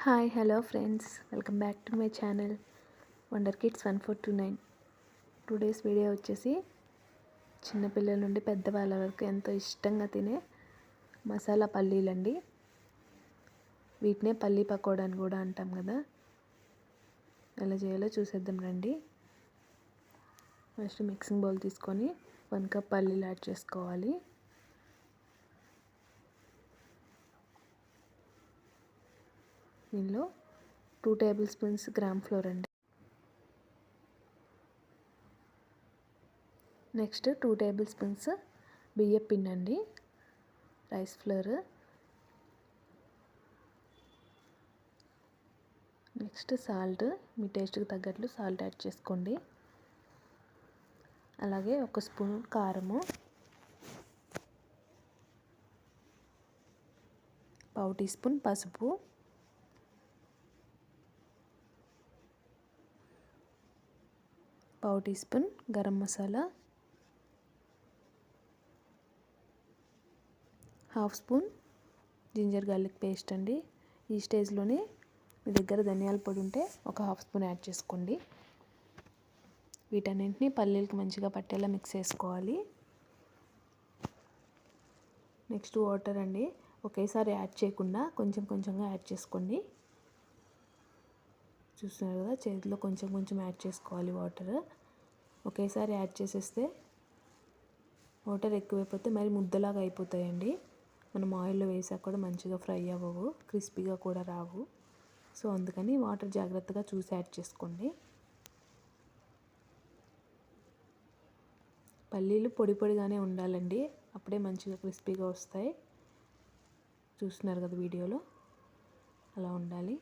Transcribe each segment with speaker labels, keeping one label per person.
Speaker 1: Hi hello friends, welcome back to my channel wonder kids 1429. Today's video వచ్చేసి చిన్నపిల్లల నుండి పెద్దవాళ్ళ వరకు ఎంతో ఇష్టంగా తినే మసాలా పల్లీలండి. వీటినే పల్లీ పకోడా అని కూడా అంటాం కదా. ఎలా చేయాలో చూసేద్దాం రండి. ఫస్ట్ మిక్సింగ్ బౌల్ తీసుకొని 1 కప్ పల్లీలు యాడ్ చేసుకోవాలి. దీనిలో 2 టేబుల్ స్పూన్స్ గ్రామ్ ఫ్లోర్ అండి. నెక్స్ట్ 2 టేబుల్ స్పూన్స్ బియ్యం పిండి అండి, రైస్ ఫ్లోర్. నెక్స్ట్ సాల్ట్, మీ టేస్ట్కి తగ్గట్లు సాల్ట్ యాడ్ చేసుకోండి. అలాగే 1 స్పూన్ కారము, పావు టీ స్పూన్ పసుపు, పావు teaspoon garam masala, half spoon ginger garlic paste అండి. ఈ స్టేజ్లోనే మీ దగ్గర ధనియాల పొడి ఉంటే ఒక హాఫ్ స్పూన్ యాడ్ చేసుకోండి. వీటన్నింటినీ పల్లీలకు మంచిగా పట్టేలా మిక్స్ చేసుకోవాలి. నెక్స్ట్ వాటర్ అండి. ఒకేసారి యాడ్ చేయకుండా కొంచెం కొంచెంగా యాడ్ చేసుకోండి. చూస్తున్నారు కదా, చేతిలో కొంచెం కొంచెం యాడ్ చేసుకోవాలి వాటర్. ఒకేసారి యాడ్ చేసేస్తే వాటర్ ఎక్కువైపోతే మరి ముద్దలాగా అయిపోతాయండి. మనం ఆయిల్లో వేసాక కూడా మంచిగా ఫ్రై అవ్వవు, క్రిస్పీగా కూడా రావు. సో అందుకని వాటర్ జాగ్రత్తగా చూసి యాడ్ చేసుకోండి. పల్లీలు పొడి పొడిగానే ఉండాలండి, అప్పుడే మంచిగా క్రిస్పీగా వస్తాయి. చూస్తున్నారు కదా వీడియోలో, అలా ఉండాలి.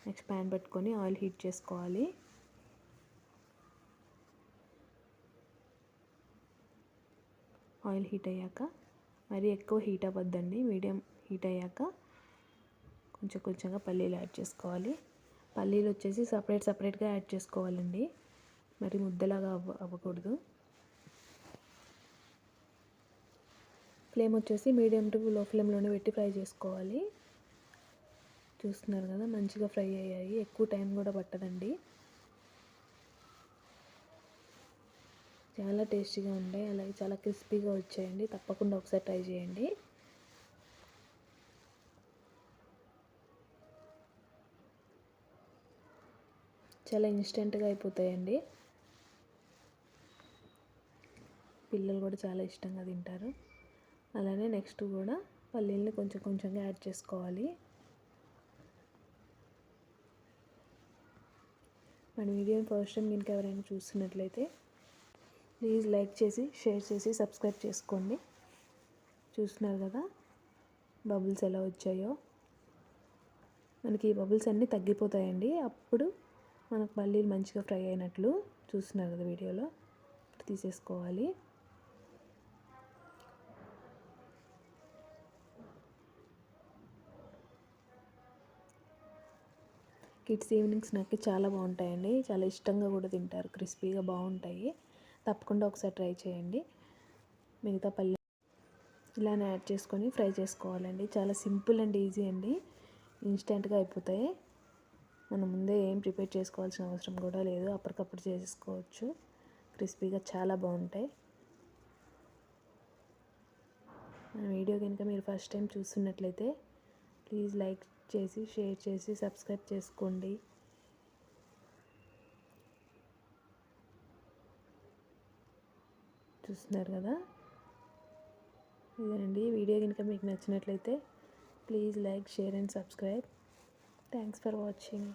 Speaker 1: నెక్స్ట్ ప్యాన్ పెట్టుకొని ఆయిల్ హీట్ చేసుకోవాలి. ఆయిల్ హీట్ అయ్యాక, మరీ ఎక్కువ హీట్ అవ్వద్దండి, మీడియం హీట్ అయ్యాక కొంచెం కొంచెంగా పల్లీలు యాడ్ చేసుకోవాలి. పల్లీలు వచ్చేసి సపరేట్గా యాడ్ చేసుకోవాలండి, మరి ముద్దలాగా అవ్వకూడదు. ఫ్లేమ్ వచ్చేసి మీడియం టు లో ఫ్లేమ్లోనే పెట్టి ఫ్రై చేసుకోవాలి. చూస్తున్నారు కదా, మంచిగా ఫ్రై అయ్యాయి, ఎక్కువ టైం కూడా పట్టదండి. చాలా టేస్టీగా ఉంటాయి, అలాగే చాలా క్రిస్పీగా వచ్చాయండి. తప్పకుండా ఒకసారి ట్రై చేయండి. చాలా ఇన్స్టెంట్గా అయిపోతాయండి. పిల్లలు కూడా చాలా ఇష్టంగా తింటారు. అలానే నెక్స్ట్ కూడా పల్లీలని కొంచెం కొంచెంగా యాడ్ చేసుకోవాలి. మన వీడియోని ఫస్ట్ టైం కనుక ఎవరైనా చూస్తున్నట్లయితే ప్లీజ్ లైక్ చేసి, షేర్ చేసి, సబ్స్క్రైబ్ చేసుకోండి. చూస్తున్నారు కదా బబుల్స్ ఎలా వచ్చాయో. మనకి ఈ బబుల్స్ అన్నీ తగ్గిపోతాయండి, అప్పుడు మనకు పల్లీలు మంచిగా ఫ్రై అయినట్లు. చూస్తున్నారు కదా వీడియోలో, తీసేసుకోవాలి. కిడ్స్ ఈవినింగ్ స్నాక్కి చాలా బాగుంటాయండి, చాలా ఇష్టంగా కూడా తింటారు, క్రిస్పీగా బాగుంటాయి. తప్పకుండా ఒకసారి ట్రై చేయండి. మిగతా పల్లి ఇలానే యాడ్ చేసుకొని ఫ్రై చేసుకోవాలండి. చాలా సింపుల్ అండ్ ఈజీ అండి, ఇన్స్టెంట్గా అయిపోతాయి. మనం ముందే ఏం ప్రిపేర్ చేసుకోవాల్సిన అవసరం కూడా లేదు, అప్పటికప్పుడు చేసుకోవచ్చు. క్రిస్పీగా చాలా బాగుంటాయి. మన వీడియో కనుక మీరు ఫస్ట్ టైం చూస్తున్నట్లయితే ప్లీజ్ లైక్ చేసి, షేర్ చేసి, సబ్స్క్రైబ్ చేసుకోండి. చూస్తున్నారు కదా, ఇదేనండి. వీడియో కనుక మీకు నచ్చినట్లయితే please like, share and subscribe. Thanks for watching.